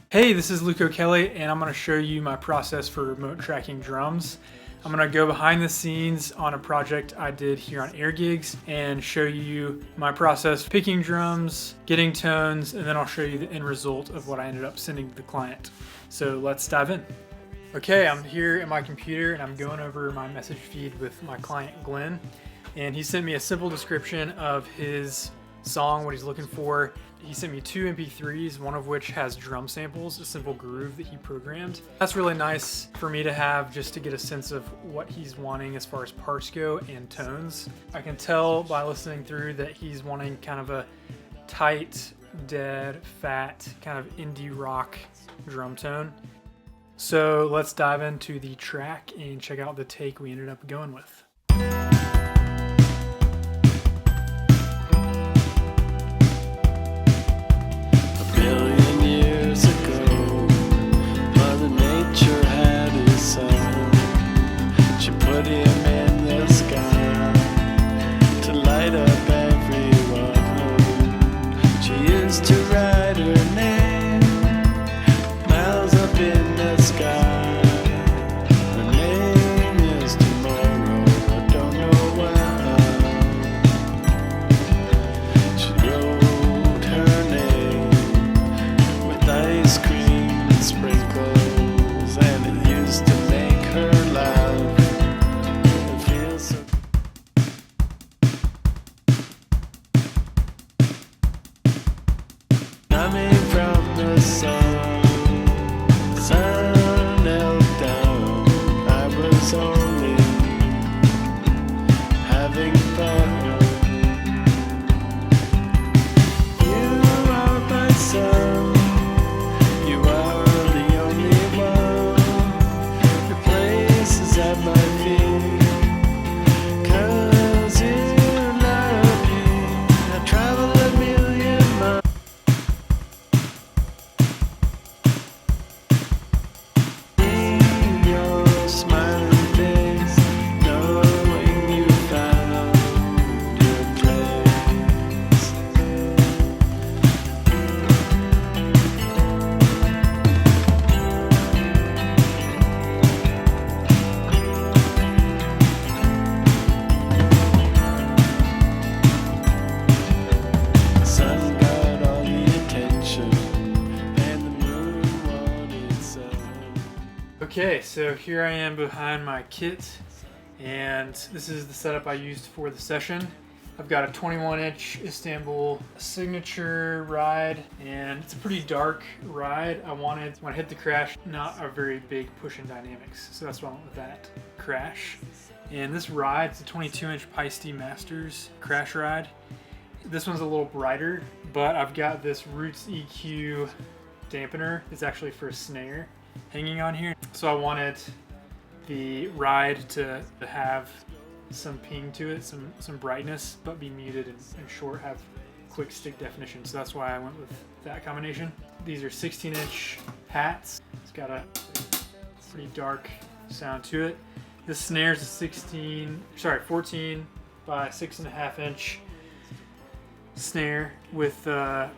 Hey, this is Luke O'Kelly, and I'm going to show you my process for remote tracking drums. I'm going to go behind the scenes on a project I did here on AirGigs and show you my process picking drums, getting tones, and then I'll show you the end result of what I ended up sending to the client. So let's dive in. Okay, I'm here at my computer and I'm going over my message feed with my client Glen, and he sent me a simple description of his song, what he's looking for. He sent me two MP3s, one of which has drum samples, a simple groove that he programmed. That's really nice for me to have just to get a sense of what he's wanting as far as parts go and tones. I can tell by listening through that he's wanting kind of a tight, dead, fat, kind of indie rock drum tone. So let's dive into the track and check out the take we ended up going with. Okay, so here I am behind my kit, and this is the setup I used for the session. I've got a 21-inch Istanbul signature ride, and it's a pretty dark ride. I wanted, when I hit the crash, not a very big push in dynamics, so that's why I went with that crash. And this ride, it's a 22-inch Paiste Masters crash ride. This one's a little brighter, but I've got this Roots EQ dampener. It's actually for a snare hanging on here. So I wanted the ride to have some ping to it, some brightness, but be muted and short, have quick stick definition. So that's why I went with that combination. These are 16-inch hats. It's got a pretty dark sound to it. This snare is a 14 by 6.5 inch snare with a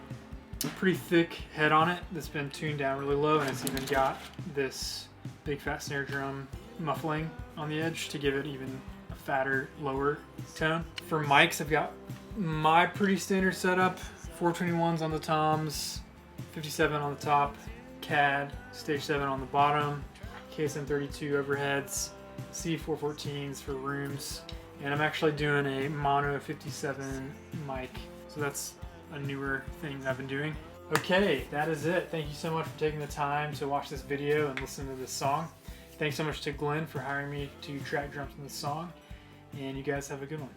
pretty thick head on it that's been tuned down really low, and it's even got this big fat snare drum muffling on the edge to give it even a fatter, lower tone. For mics, I've got my pretty standard setup: 421s on the toms, 57 on the top, CAD, stage 7 on the bottom, KSM32 overheads, C414s for rooms, and I'm actually doing a mono 57 mic, so that's a newer thing that I've been doing. Okay, that is it. Thank you so much for taking the time to watch this video and listen to this song. Thanks so much to Glen for hiring me to track drums in this song, and you guys have a good one.